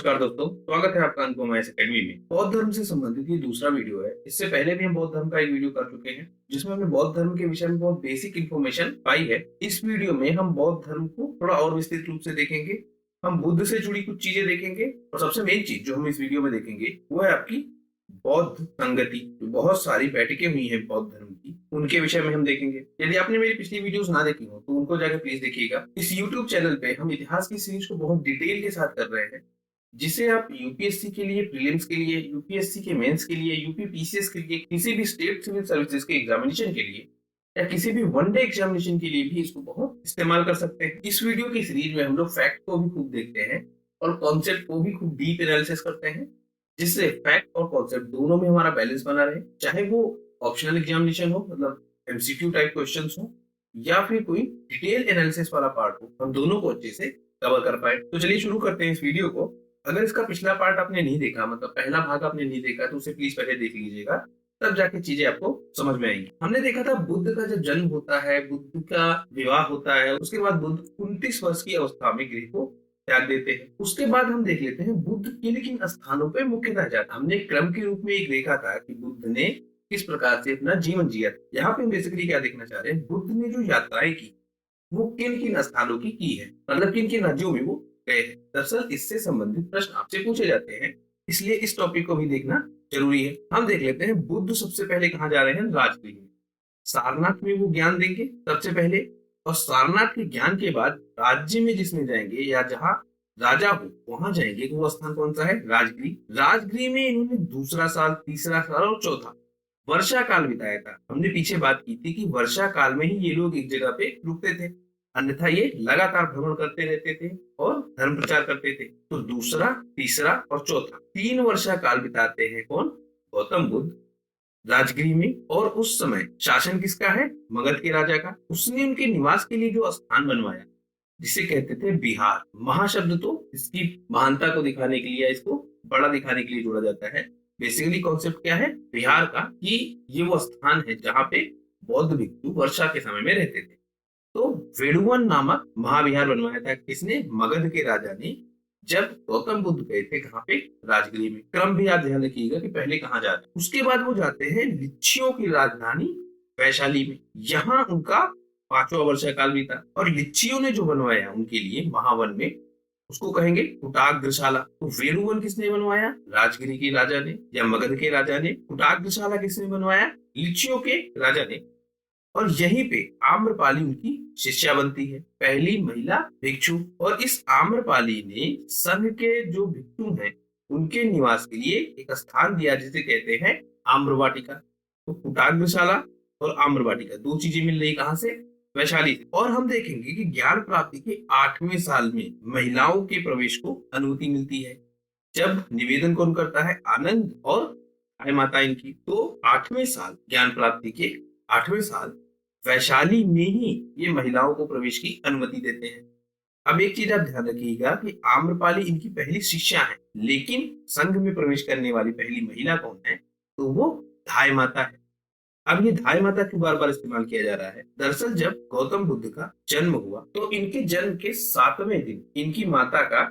नमस्कार दोस्तों, स्वागत है आपका अनुपम आईएएस अकेडमी में। बौद्ध धर्म से संबंधित ये दूसरा वीडियो है। इससे पहले भी हम बौद्ध धर्म का एक वीडियो कर चुके हैं, जिसमें हमने बौद्ध धर्म के विषय में बहुत बेसिक इन्फॉर्मेशन पाई है। इस वीडियो में हम बौद्ध धर्म को थोड़ा और विस्तृत रूप से देखेंगे। हम बुद्ध से जुड़ी कुछ चीजें देखेंगे और सबसे मेन चीज जो हम इस वीडियो में देखेंगे वो है आपकी बौद्ध संगति। जो बहुत सारी बैठकें हुई हैं बौद्ध धर्म की, उनके विषय में हम देखेंगे। यदि आपने मेरी पिछली वीडियोस ना देखी हो तो उनको जाकर प्लीज देखिएगा। इस यूट्यूब चैनल पे हम इतिहास की सीरीज को बहुत डिटेल के साथ कर रहे हैं, जिसे आप यूपीएससी के लिए, प्रीलिम्स के लिए, यूपीएससी के मेंस के लिए, यूपी पीसीएस के लिए, किसी भी स्टेट सिविल सर्विसेज के एग्जामिनेशन के लिए या किसी भी वनडे एग्जामिनेशन के लिए भी इसको बहुत इस्तेमाल कर सकते हैं। इस वीडियो की सीरीज में हम लोग फैक्ट को भी खूब देखते हैं और कॉन्सेप्ट को भी खूब डीप एनालिसिस करते हैं, जिससे फैक्ट और कॉन्सेप्ट दोनों में हमारा बैलेंस बना रहे। चाहे वो ऑप्शनल एग्जामिनेशन हो, मतलब एमसीक्यू टाइप क्वेश्चंस हो, या फिर कोई डिटेल एनालिसिस वाला पार्ट हो, हम दोनों को अच्छे से कवर कर पाए। तो चलिए शुरू करते हैं इस वीडियो को। अगर इसका पिछला पार्ट आपने नहीं देखा, मतलब पहला भाग आपने नहीं देखा, तो उसे प्लीज पहले देख लीजिएगा, तब जाके चीजें आपको समझ में आएंगी। हमने देखा था बुद्ध का जब जन्म होता है, बुद्ध का विवाह होता है, उसके बाद बुद्ध 29 वर्ष की अवस्था में गृह को त्याग देते हैं। उसके बाद हम देख लेते हैं बुद्ध किन किन स्थानों पे मुख्यतः जाता। हमने क्रम के रूप में एक देखा था कि बुद्ध ने किस प्रकार से अपना जीवन जिया। यहाँ पे हम बेसिकली क्या देखना चाह रहे हैं, बुद्ध ने जो यात्राएं की वो किन किन स्थानों की है, मतलब किन किन राज्यों में वो गए थे। दरअसल इससे संबंधित प्रश्न आपसे पूछे जाते हैं, इसलिए इस टॉपिक को भी देखना जरूरी है। हम देख लेते हैं बुद्ध सबसे पहले कहाँ जा रहे हैं, राजगृह में। सारनाथ में वो ज्ञान देंगे सबसे पहले, और सारनाथ के ज्ञान के बाद राज्य में जिसमें जाएंगे या जहाँ राजा हो वहां जाएंगे, तो वो स्थान कौन सा है, राजगृह। राजगृह में इन्होंने दूसरा साल, तीसरा साल और चौथा वर्षा काल बिताया था। हमने पीछे बात की थी कि वर्षा काल में ही ये लोग एक जगह पे रुकते थे, अन्यथा ये लगातार भ्रमण करते रहते थे और धर्म प्रचार करते थे। तो दूसरा, तीसरा और चौथा 3 वर्षा काल बिताते हैं कौन, गौतम बुद्ध, राजगृह में। और उस समय शासन किसका है, मगध के राजा का। उसने उनके निवास के लिए जो स्थान बनवाया, जिसे कहते थे बिहार। महाशब्द तो इसकी महानता को दिखाने के लिए, इसको बड़ा दिखाने के लिए जोड़ा जाता है। बेसिकली कॉन्सेप्ट क्या है बिहार का, कि ये वो स्थान है जहाँ पे बौद्ध भिक्षु वर्षा के समय में रहते थे। तो वेणुवन नामक महाविहार बनवाया था किसने, मगध के राजा ने, जब गौतम बुद्ध गए थे कहाँ पे, राजगृह में। क्रम भी आप ध्यान रखिएगा कि पहले कहाँ जाते हैं। उसके बाद वो जाते हैं लिच्छियों की राजधानी वैशाली में। यहाँ उनका 5वां वर्षा काल बीता। और लिच्छियों ने जो बनवाया उनके लिए महावन में, उसको कहेंगे कुटाग्रशाला। तो वेणुवन किसने बनवाया, राजगिरी के राजा ने या मगध के राजा ने। कुटाग्रशाला किसने बनवाया, लिच्छियों के राजा ने। और यहीं पे आम्रपाली उनकी शिष्या बनती है, पहली महिला भिक्षु। और इस आम्रपाली ने संघ के जो भिक्षु हैं उनके निवास के लिए एक स्थान दिया, जिसे कहते हैं आम्रवाटिका। तो कुटाग्रशाला और आम्रवाटिका दो चीजें मिल रही कहां से, वैशाली से। और हम देखेंगे कि ज्ञान प्राप्ति के 8वें साल में महिलाओं के प्रवेश को अनुमति मिलती है, जब निवेदन कौन करता है, आनंद और आय माता इनकी। तो 8वें साल, ज्ञान प्राप्ति के 8वें साल वैशाली में ही ये महिलाओं को प्रवेश की अनुमति देते हैं। अब एक चीज आप ध्यान रखिएगा कि आम्रपाली इनकी पहली शिष्या है, लेकिन संघ में प्रवेश करने वाली पहली महिला कौन है, तो वो धाय माता है। अब ये धाय माता क्यों बार बार इस्तेमाल किया जा रहा है, दरअसल जब गौतम बुद्ध का जन्म हुआ तो इनके जन्म के 7वें दिन इनकी माता का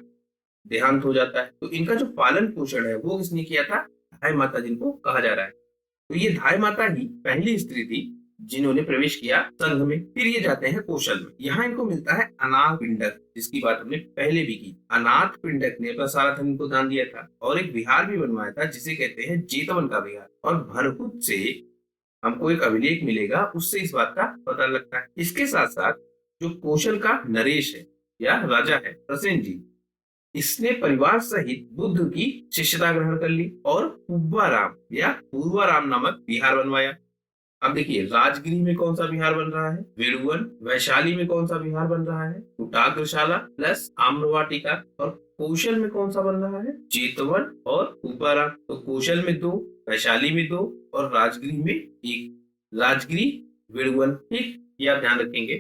देहांत हो जाता है। तो इनका जो पालन पोषण है वो किसने किया था, धाय माता जिनको कहा जा रहा है। तो ये धाय माता ही पहली स्त्री थी जिन्होंने प्रवेश किया संघ में। फिर ये जाते हैं कौशल में। यहाँ इनको मिलता है अनाथ पिंडक, जिसकी बात हमने पहले भी की। अनाथ पिंडक ने अपना सारा धन को दान दिया था और एक विहार भी बनवाया था, जिसे कहते हैं जेतवन का विहार। और भरहुत से हमको एक अभिलेख मिलेगा, उससे इस बात का पता लगता है। इसके साथ साथ जो कौशल का नरेश है या राजा है, प्रसेन जी, इसने परिवार सहित बुद्ध की शिष्यता ग्रहण कर ली और पूर्वाराम या पूर्वाराम नामक विहार बनवाया। अब देखिए राजगिरी में कौन सा विहार बन रहा है, वेणुवन। वैशाली में कौन सा विहार बन रहा है, कुटाग्रशाला प्लस आम्रवाटिका। और कौशल में कौन सा बन रहा है, जेतवन और पूर्वाराम। तो कौशल में 2, वैशाली में 2 और राजगिरी में 1। राजगिरी, वेणुवन, ठीक, ये आप ध्यान रखेंगे।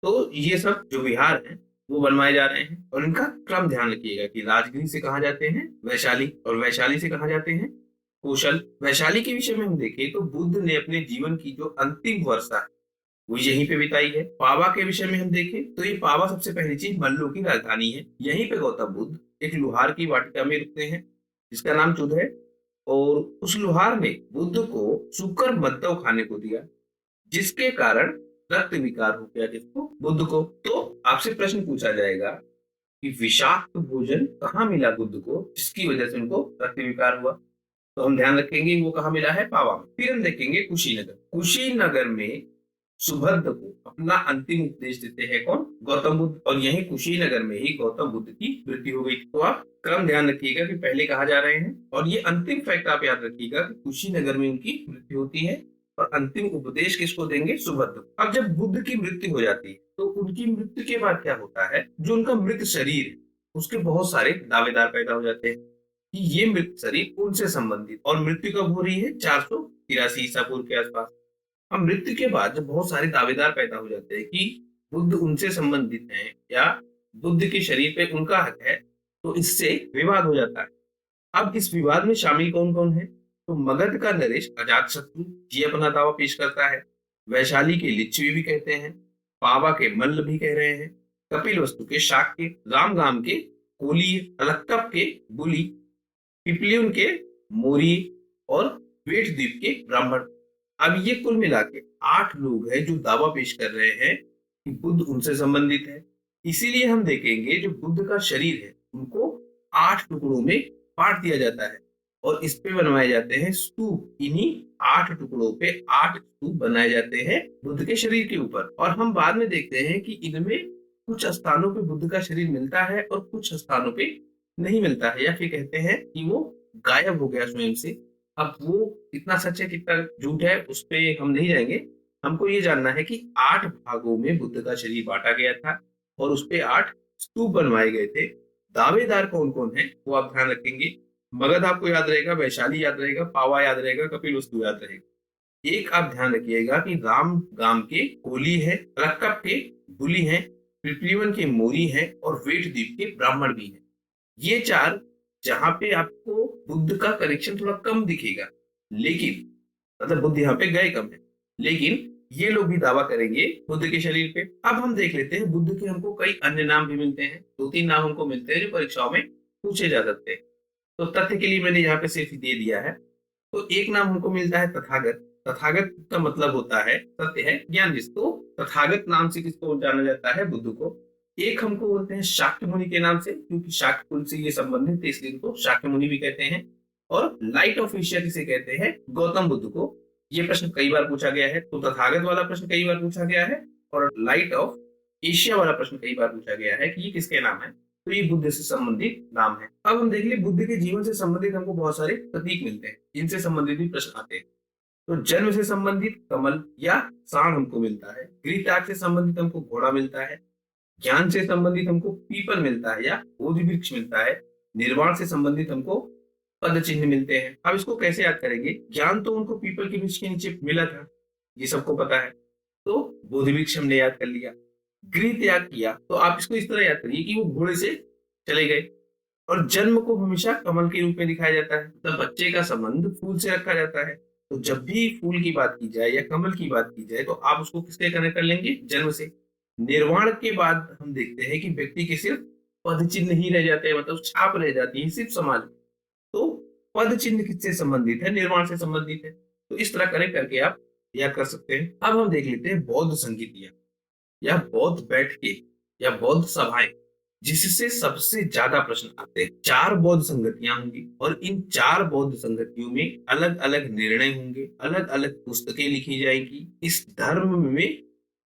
तो ये सब जो विहार हैं वो बनवाए जा रहे हैं, और इनका क्रम ध्यान रखिएगा कि राजगिरी से कहा जाते हैं वैशाली, और वैशाली से कहा जाते हैं कौशल। वैशाली के विषय में हम देखें तो बुद्ध ने अपने जीवन की जो अंतिम वर्षा है वो यहीं पे बिताई है। पावा के विषय में हम देखें तो ये पावा सबसे पहली चीज मल्लों की राजधानी है। यहीं पे गौतम बुद्ध एक लुहार की वाटिका में रुकते हैं जिसका नाम चुध है, और उस लुहार ने बुद्ध को सूकर मद्दव खाने को दिया, जिसके कारण रक्त विकार हो गया किसको, बुद्ध को। तो आपसे प्रश्न पूछा जाएगा कि विषाक्त भोजन कहाँ मिला बुद्ध को जिसकी वजह से उनको रक्त विकार हुआ, तो हम ध्यान रखेंगे वो कहाँ मिला है, पावा में। फिर हम देखेंगे कुशीनगर। कुशीनगर में सुभद्र को अपना अंतिम उपदेश देते हैं कौन, गौतम बुद्ध, और यही कुशीनगर में ही गौतम बुद्ध की मृत्यु हो गई। तो आप क्रम ध्यान रखिएगा कि पहले कहा जा रहे हैं, और ये अंतिम फैक्ट आप याद रखिएगा कि कुशीनगर में उनकी मृत्यु होती है, और अंतिम उपदेश किसको देंगे, सुभद्र। अब जब बुद्ध की मृत्यु हो जाती है तो उनकी मृत्यु के बाद क्या होता है, जो उनका मृत शरीर है उसके बहुत सारे दावेदार पैदा हो जाते हैं कि ये मृत शरीर उनसे संबंधित, और मृत्यु कब हो रही है, 483 ईसा पूर्व के आसपास। अब मृत्यु के बाद जब बहुत सारे दावेदार पैदा हो जाते हैं कि बुद्ध उनसे संबंधित हैं या बुद्ध के शरीर पे उनका हक है, तो इससे विवाद हो जाता है। अब इस विवाद में शामिल कौन कौन है, तो मगध का नरेश अजातशत्रु ये अपना दावा पेश करता है, वैशाली के लिच्छवी भी कहते हैं, पावा के मल्ल भी कह रहे हैं, कपिलवस्तु के शाक्य, रामगाम के कोली, अलक्कप के बुली, पिपलियन के मोरी और वेठद्वीप के ब्राह्मण। अब ये कुल मिला के 8 लोग हैं जो दावा पेश कर रहे हैं कि बुद्ध उनसे संबंधित है। इसीलिए हम देखेंगे जो बुद्ध का शरीर है उनको 8 टुकड़ों में बांट दिया जाता है, और इस पे बनवाए जाते हैं स्तूप। इन्हीं 8 टुकड़ों पे 8 स्तूप बनाए जाते हैं बुद्ध के शरीर के ऊपर। और हम बाद में देखते हैं कि इनमें कुछ स्थानों पे बुद्ध का शरीर मिलता है और कुछ स्थानों पे नहीं मिलता है, या फिर कहते हैं कि वो गायब हो गया स्वयं से। अब वो कितना सच है कितना झूठ है उस पे हम नहीं जाएंगे, हमको ये जानना है कि 8 भागों में बुद्ध का शरीर बांटा गया था और उस पे 8 स्तूप बनवाए गए थे। दावेदार कौन कौन है वो आप ध्यान रखेंगे। मगध आपको याद रहेगा, वैशाली याद रहेगा, पावा याद रहेगा, कपिलवस्तु याद रहेगा। एक आप ध्यान रखिएगा कि राम गाम के कोली है, अलक्कप के बुली हैं, पिपलियन के मोरी हैं और वेठद्वीप के ब्राह्मण भी हैं। ये 4 जहां पे आपको बुद्ध का कनेक्शन थोड़ा कम दिखेगा, लेकिन मतलब बुद्ध यहाँ पे गए कम है, लेकिन ये लोग भी दावा करेंगे बुद्ध के शरीर पे। अब हम देख लेते हैं बुद्ध के हमको कई अन्य नाम भी मिलते हैं, 2-3 नाम हमको मिलते हैं जो परीक्षाओं में पूछे जा सकते हैं। तो तथ्य के लिए मैंने यहाँ पे सिर्फ दे दिया है। तो एक नाम हमको मिलता है तथागत। तथागत का मतलब होता है सत्य है, ज्ञान जिसको, तथागत नाम से किसको जाना जाता है, बुद्ध को। एक हमको बोलते हैं शाक्य मुनि के नाम से, क्योंकि शाक्य कुल से ये संबंधित थे इसलिए इनको शाक्य मुनि भी कहते हैं। और लाइट ऑफ एशिया किसे कहते हैं, गौतम बुद्ध को। ये प्रश्न कई बार पूछा गया है, तो तथागत वाला प्रश्न कई बार पूछा गया है और लाइट ऑफ एशिया वाला प्रश्न कई बार पूछा गया है कि ये किसके नाम है, तो ये बुद्ध से संबंधित नाम है। अब हम देख ले बुद्ध के जीवन से संबंधित हमको बहुत सारे प्रतीक मिलते हैं, इनसे संबंधित भी प्रश्न आते हैं। तो जन्म से संबंधित कमल या सांड हमको मिलता है, गृहत्याग से संबंधित हमको घोड़ा मिलता है, ज्ञान से संबंधित हमको पीपल मिलता है या बोधि वृक्ष मिलता है, निर्वाण से संबंधित हमको पद चिन्ह मिलते हैं। अब इसको कैसे याद करेंगे, ज्ञान तो उनको पीपल के वृक्ष के नीचे मिला था, ये सबको पता है, तो बोधि वृक्ष हमने याद कर लिया। गृह त्याग किया तो आप इसको इस तरह याद करिए कि वो घोड़े से चले गए। और जन्म को हमेशा कमल के रूप में दिखाया जाता है, मतलब बच्चे का संबंध फूल से रखा जाता है। तो जब भी फूल की बात की जाए या कमल की बात की जाए तो आप उसको किससे कनेक्ट कर लेंगे, जन्म से। निर्वाण के बाद हम देखते हैं कि व्यक्ति के सिर्फ पद चिन्ह ही रह जाते हैं, मतलब छाप रह जाती है सिर्फ समाज में। तो पद चिन्ह किससे संबंधित है, निर्वाण से संबंधित है। तो इस तरह कनेक्ट करके आप याद कर सकते हैं। अब हम देख लेते हैं बौद्ध संगीतियां या बौद्ध बैठके या बौद्ध सभाएं, जिससे सबसे ज्यादा प्रश्न आते हैं। 4 बौद्ध संगतियां होंगी और इन 4 बौद्ध संगतियों में अलग अलग निर्णय होंगे, अलग अलग पुस्तकें लिखी जाएंगी। इस धर्म में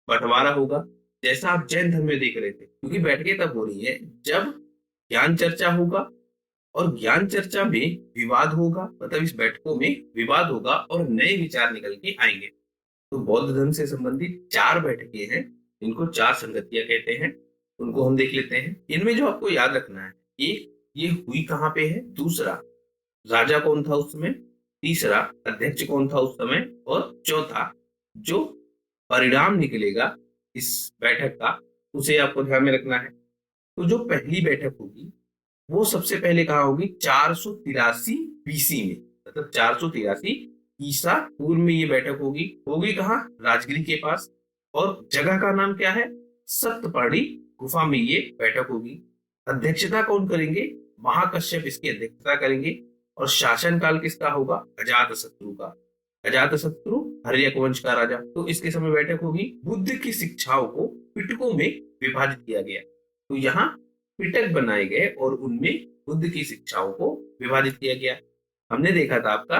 बंटवारा होगा, जैसा आप जैन धर्म में देख रहे थे, क्योंकि बैठकें तब हो रही है जब ज्ञान चर्चा होगा और ज्ञान चर्चा में विवाद होगा, मतलब इस बैठकों में विवाद होगा और नए विचार निकल के आएंगे। तो बौद्ध धर्म से संबंधित 4 बैठकें हैं, इनको 4 संगतियां कहते हैं। उनको हम देख लेते हैं। इनमें जो आपको याद रखना है, एक ये हुई कहाँ पे है, दूसरा राजा कौन था उस समय, तीसरा अध्यक्ष कौन था उस समय, और चौथा जो परिणाम निकलेगा इस बैठक का उसे आपको ध्यान में रखना है। तो जो पहली बैठक होगी वो सबसे पहले कहाँ होगी, 483 बीसी में, मतलब 483 ईसा पूर्व में ये बैठक होगी कहाँ, राजगिरी के पास। और जगह का नाम क्या है, सप्तपर्णी गुफा में ये बैठक होगी। अध्यक्षता कौन करेंगे? महाकश्यप इसकी अध्यक्षता करेंगे। और शासन काल किसका होगा? अजातशत्रु का। अजातशत्रु हर्यक वंश का राजा। तो इसके समय बैठक होगी। बुद्ध की शिक्षाओं को पिटकों में विभाजित किया गया। तो यहाँ पिटक बनाए गए और उनमें बुद्ध की शिक्षाओं को विभाजित किया गया। हमने देखा था आपका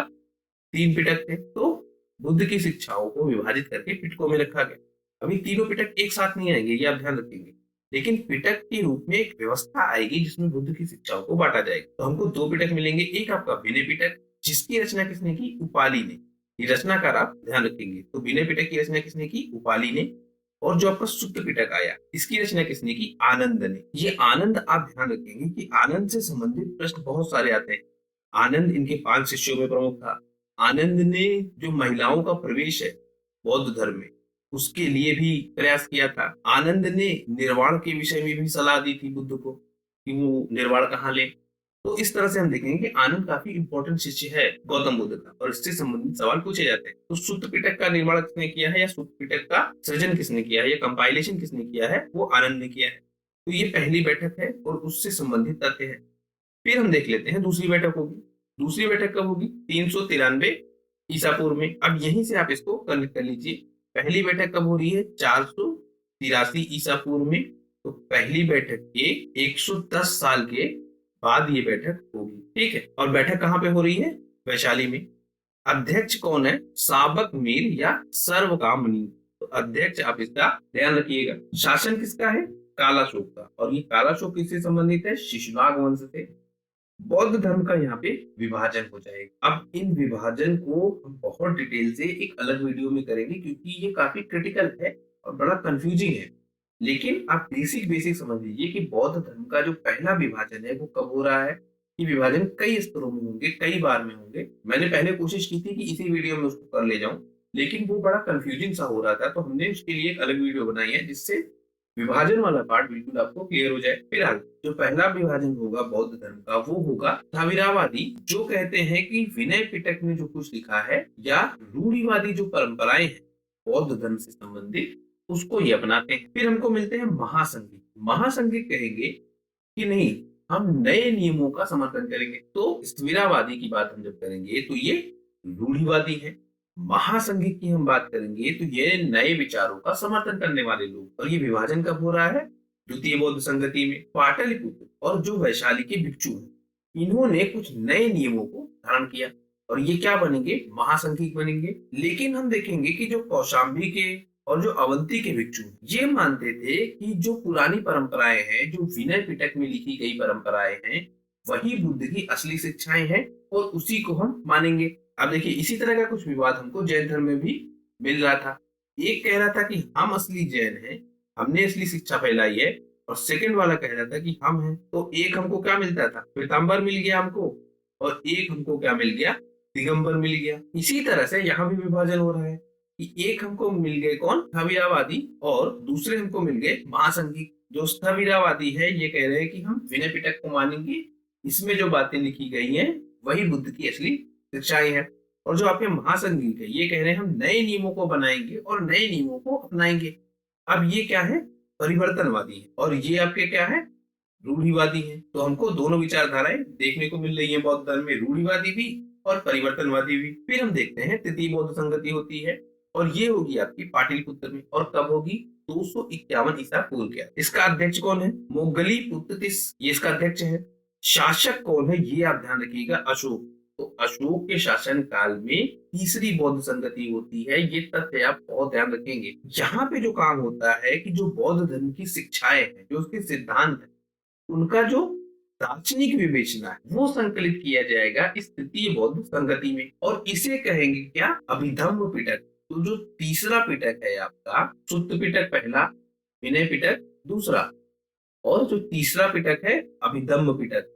3 पिटक थे, तो बुद्ध की शिक्षाओं को विभाजित करके पिटकों में रखा गया। अभी तीनों पिटक एक साथ नहीं आएंगे, ये आप ध्यान रखेंगे, लेकिन पिटक के रूप में एक व्यवस्था आएगी जिसमें बुद्ध की शिक्षाओं को बांटा जाएगा। तो हमको 2 पिटक मिलेंगे। एक आपका विनय पिटक, जिसकी रचना किसने की? उपाली ने। ये रचनाकार आप ध्यान रखेंगे। तो विनय पिटक की रचना किसने की? उपाली ने। और जो आपका सुत्त पिटक आया, इसकी रचना किसने की? आनंद ने। ये आनंद आप ध्यान रखेंगे कि आनंद से संबंधित प्रश्न बहुत सारे आते हैं। आनंद इनके 5 शिष्यों में प्रमुख था। आनंद ने जो महिलाओं का प्रवेश है बौद्ध धर्म में, उसके लिए भी प्रयास किया था। आनंद ने निर्वाण के विषय में भी सलाह दी थी बुद्ध को कि वो निर्वाण कहाँ ले। तो इस तरह से हम देखेंगे कि आनंद काफी इंपॉर्टेंट शिष्य है गौतम बुद्ध का, और इससे संबंधित सवाल पूछे जाते हैं। तो सुत्त पिटक का निर्माण किसने किया है, या सुत्त पिटक का सृजन किसने किया है, या कंपाइलेशन किसने किया है? वो आनंद ने किया है। तो ये पहली बैठक है और उससे संबंधित तथ्य है। फिर हम देख लेते हैं दूसरी बैठक होगी। दूसरी बैठक कब होगी? 393 ईसा पूर्व में। अब यहीं से आप इसको कनेक्ट कर लीजिए। पहली बैठक कब हो रही है? 483 ईसा पूर्व में। तो पहली बैठक के 110 साल के बाद ये बैठक होगी, ठीक है। और बैठक कहाँ पे हो रही है? वैशाली में। अध्यक्ष कौन है? साबक मीर या सर्वकामनी। तो अध्यक्ष आप इसका ध्यान रखिएगा। शासन किसका है? कालाशोक का। और ये कालाशोक किससे संबंधित है? शिशुनाग वंश से। बौद्ध धर्म का यहाँ पे विभाजन हो जाएगा। अब इन विभाजन को हम बहुत डिटेल से एक अलग वीडियो में करेंगे, क्योंकि ये काफी क्रिटिकल है और बड़ा कंफ्यूजिंग है। लेकिन आप बेसिक समझ लीजिए कि बौद्ध धर्म का जो पहला विभाजन है वो कब हो रहा है। ये विभाजन कई स्तरों में होंगे, कई बार में होंगे। मैंने पहले कोशिश की थी कि इसी वीडियो में उसको कर ले जाऊं, लेकिन वो बड़ा कंफ्यूजिंग सा हो रहा था, तो हमने उसके लिए एक अलग वीडियो बनाई है जिससे विभाजन वाला पार्ट बिल्कुल आपको क्लियर हो जाए। फिलहाल जो पहला विभाजन होगा बौद्ध धर्म का वो होगा स्थाविरावादी, जो कहते हैं कि विनय पिटक में जो कुछ लिखा है, या रूढ़िवादी जो परंपराएं हैं बौद्ध धर्म से संबंधित, उसको ये अपनाते हैं। फिर हमको मिलते हैं महासंघी। महासंघी कहेंगे कि नहीं, हम नए नियमों का समर्थन करेंगे। तो स्थाविरावादी की बात हम जब करेंगे तो ये रूढ़िवादी है। महासंघी की हम बात करेंगे तो ये नए विचारों का समर्थन करने वाले लोग। और ये विभाजन कब हो रहा है? द्वितीय बौद्ध संगति में। पाटलिपुत्र और जो वैशाली के भिक्षु हैं, इन्होंने कुछ नए नियमों को धारण किया और ये क्या बनेंगे? महासंघी बनेंगे। लेकिन हम देखेंगे कि जो कौशाम्बी के और जो अवंती के भिक्षु, ये मानते थे कि जो पुरानी परंपराएं हैं, जो विनय पिटक में लिखी गई परंपराएं हैं, वही बुद्ध की असली शिक्षाएं हैं और उसी को हम मानेंगे। अब देखिए, इसी तरह का कुछ विवाद हमको जैन धर्म में भी मिल रहा था। एक कह रहा था कि हम असली जैन हैं, हमने असली शिक्षा फैलाई है, और सेकंड वाला कह रहा था कि हम हैं। तो एक हमको क्या मिलता था? पीताम्बर मिल गया हमको, और एक हमको क्या मिल गया? दिगंबर मिल गया। इसी तरह से यहाँ भी विभाजन हो रहा है कि एक हमको मिल गए कौन? स्थविरावादी, और दूसरे हमको मिल गए महासंघी। जो स्थविरावादी है ये कह रहे हैं कि हम विनय पिटक को मानेंगे, इसमें जो बातें लिखी गई हैं वही बुद्ध की असली शिक्षाएं हैं। और जो आपके महासंघी है ये कह रहे हैं हम नए नियमों को बनाएंगे और नए नियमों को अपनाएंगे। अब ये क्या है? परिवर्तनवादी है। और ये आपके क्या है? रूढ़िवादी है। तो हमको दोनों विचारधाराएं देखने को मिल रही है बौद्ध धर्म में, रूढ़िवादी भी और परिवर्तनवादी भी। फिर हम देखते हैं तृतीय बौद्ध संगति होती है, और ये होगी आपकी पाटलिपुत्र में। और कब होगी? 251 ईसा पूर्व के। इसका अध्यक्ष कौन है? मोगली पुत्रतिस, ये इसका अध्यक्ष है। शासक कौन है? ये आप ध्यान रखिएगा, अशोक। तो अशोक के शासन काल में तीसरी बौद्ध संगति होती है। ये तथ्य आप बहुत ध्यान रखेंगे। यहाँ पे जो काम होता है कि जो बौद्ध धर्म की शिक्षाएं हैं, जो उसके सिद्धांत है, उनका जो दार्शनिक विवेचना है वो संकलित किया जाएगा इस तृतीय बौद्ध संगति में। और इसे कहेंगे क्या? अभिधम्म पिटक। तो जो तीसरा पिटक है आपका, सुत्त पिटक पहला, विनय पिटक दूसरा, और जो तीसरा पिटक है अभिधम्म पिटक,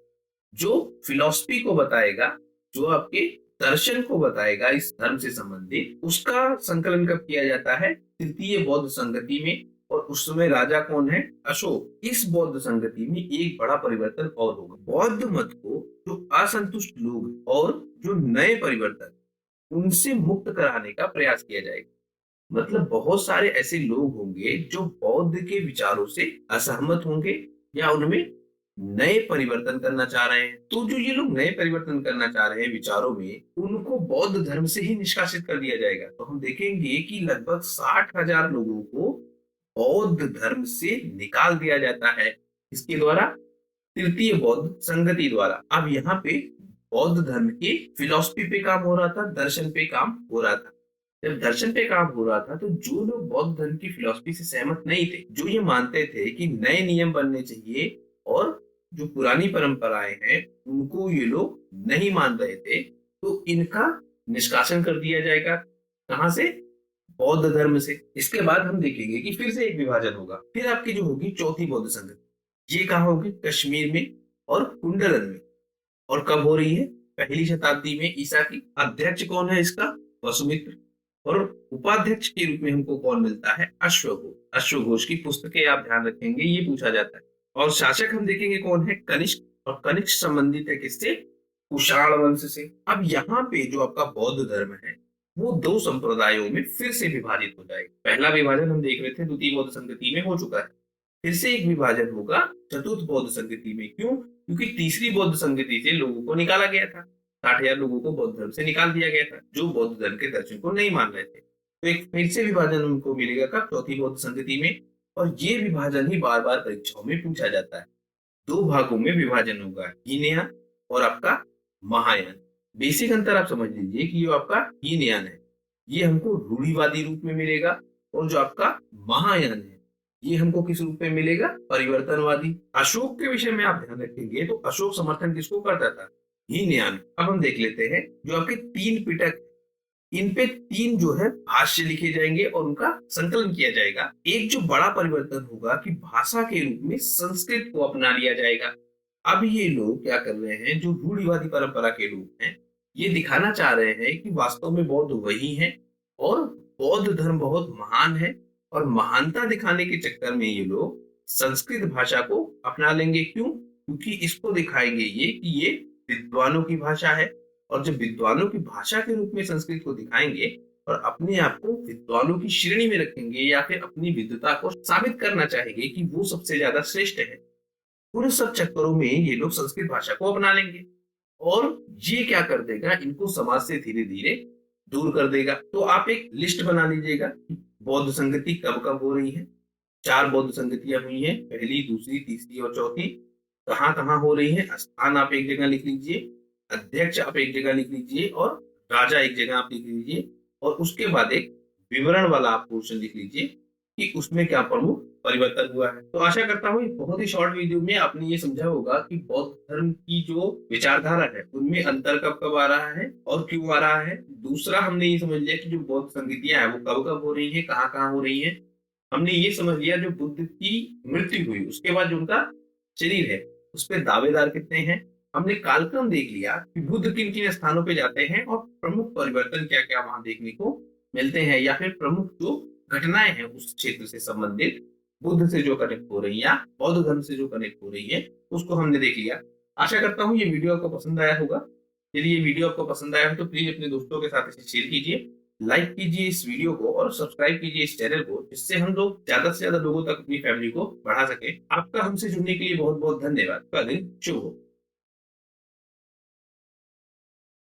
जो फिलॉसफी को बताएगा, जो आपके दर्शन को बताएगा इस धर्म से संबंधित, उसका संकलन कब किया जाता है? तृतीय बौद्ध संगति में। और उस समय राजा कौन है? अशोक। इस बौद्ध संगति में एक बड़ा परिवर्तन और होगा। बौद्ध मत को जो असंतुष्ट लोग और जो नए परिवर्तन, उनसे मुक्त कराने का प्रयास किया जाएगा। मतलब बहुत सारे ऐसे लोग होंगे जो बौद्ध के विचारों से असहमत होंगे या उनमें नए परिवर्तन करना चाह रहे हैं। तो जो ये लोग नए परिवर्तन करना चाह रहे हैं विचारों में, उनको बौद्ध धर्म से ही निष्कासित कर दिया जाएगा। तो हम देखेंगे कि लगभग 60,000 लोगों को बौद्ध धर्म से निकाल दिया जाता है। इसके द्वारा, तृतीय बौद्ध संगति द्वारा। अब यहाँ पे बौद्ध धर्म के फिलॉसफी पे काम हो रहा था, दर्शन पे काम हो रहा था। जब दर्शन पे काम हो रहा था तो जो लोग बौद्ध धर्म की फिलॉसफी से सहमत नहीं थे, जो ये मानते थे कि नए नियम बनने चाहिए और जो पुरानी परंपराएं हैं उनको ये लोग नहीं मान रहे थे, तो इनका निष्कासन कर दिया जाएगा। कहां से? बौद्ध धर्म से। इसके बाद हम देखेंगे कि फिर से एक विभाजन होगा। फिर आपकी जो होगी चौथी बौद्ध संगति। ये कहाँ होगी? कश्मीर में और कुंडलन में। और कब हो रही है? पहली शताब्दी में ईसा की। अध्यक्ष कौन है इसका? वसुमित्र। और उपाध्यक्ष के रूप में हमको कौन मिलता है? अश्वघोष। अश्वघोष की पुस्तकें आप ध्यान रखेंगे, ये पूछा जाता है। और शासक हम देखेंगे कौन है? कनिष्क। और कनिष्क संबंधित है किससे? कुषाण वंश से। अब यहाँ पे जो आपका बौद्ध धर्म है वो दो संप्रदायों में फिर से विभाजित हो जाएगा। पहला विभाजन हम देख रहे थे द्वितीय बौद्ध संगति में हो चुका है। फिर से एक विभाजन होगा चतुर्थ बौद्ध संगति में। क्यों? क्योंकि तीसरी बौद्ध संगति से लोगों को निकाला गया था। 60,000 लोगों को बौद्ध धर्म से निकाल दिया गया था जो बौद्ध धर्म के दर्शन को नहीं मान रहे थे। तो एक फिर से विभाजन उनको मिलेगा कब? चौथी बौद्ध संगति में। और ये विभाजन ही बार बार परीक्षाओं में पूछा जाता है। दो भागों में विभाजन होगा, हीनयान और आपका महायान। बेसिक अंतर आप समझ लीजिए कि जो आपका हीनयान है ये हमको रूढ़िवादी रूप में मिलेगा, और जो आपका महायान है ये हमको किस रूप में मिलेगा? परिवर्तनवादी। अशोक के विषय में आप ध्यान रखेंगे तो अशोक समर्थन किसको करता था? हीनयान। अब हम देख लेते हैं जो आपके 3 पिटक, इन पे 3 जो है भाष्य लिखे जाएंगे और उनका संकलन किया जाएगा। एक जो बड़ा परिवर्तन होगा कि भाषा के रूप में संस्कृत को अपना लिया जाएगा। अब ये लोग क्या कर रहे हैं? जो रूढ़िवादी परंपरा के लोग हैं ये दिखाना चाह रहे हैं कि वास्तव में बौद्ध वही है और बौद्ध धर्म बहुत महान है, और महानता दिखाने के चक्कर में ये लोग संस्कृत भाषा को अपना लेंगे। क्यों? क्योंकि इसको दिखाएंगे ये कि ये विद्वानों की भाषा है, और जब विद्वानों की भाषा के रूप में संस्कृत को दिखाएंगे और अपने आप को विद्वानों की श्रेणी में रखेंगे या फिर अपनी विद्वता को साबित करना चाहेंगे कि वो सबसे ज्यादा श्रेष्ठ है, उन सब चक्करों में ये लोग संस्कृत भाषा को अपना लेंगे। और ये क्या कर देगा? इनको समाज से धीरे धीरे दूर कर देगा। तो आप एक लिस्ट बना लीजिएगा बौद्ध संगति कब कब हो रही है। 4 बौद्ध संगतियां हुई हैं, पहली, दूसरी, तीसरी और चौथी। कहाँ कहाँ हो रही है? स्थान आप एक जगह लिख लीजिए, अध्यक्ष आप एक जगह लिख लीजिए, और राजा एक जगह आप लिख लीजिए। और उसके बाद एक विवरण वाला आप पोर्शन लिख लीजिए कि उसमें क्या प्रमुख परिवर्तन हुआ है। तो आशा करता हूँ बहुत ही शॉर्ट वीडियो में आपने ये समझा होगा कि बौद्ध धर्म की जो विचारधारा है उनमें अंतर कब कब आ रहा है और क्यों आ रहा है। दूसरा, हमने ये समझ लिया कि जो बौद्ध संगतियां हैं वो कब कब हो रही है, कहाँ कहाँ हो रही है। हमने ये समझ लिया जो बुद्ध की मृत्यु हुई उसके बाद जो उनका शरीर है उस पर दावेदार कितने हैं। हमने कालक्रम देख लिया कि बुद्ध किन किन स्थानों पे जाते हैं और प्रमुख परिवर्तन क्या क्या वहां देखने को मिलते हैं, या फिर प्रमुख जो घटनाएं हैं उस क्षेत्र से संबंधित बुद्ध से जो कनेक्ट हो रही है या बौद्ध धर्म से जो कनेक्ट हो रही है उसको हमने देख लिया। आशा करता हूँ ये वीडियो आपको पसंद आया होगा। यदि ये वीडियो आपको पसंद आया हो तो प्लीज अपने दोस्तों के साथ इसे शेयर कीजिए, लाइक कीजिए इस वीडियो को और सब्सक्राइब कीजिए इस चैनल को, जिससे हम लोग ज्यादा से ज्यादा लोगों तक अपनी फैमिली को बढ़ा सके। आपका हमसे जुड़ने के लिए बहुत बहुत धन्यवाद। का दिन शुभ हो।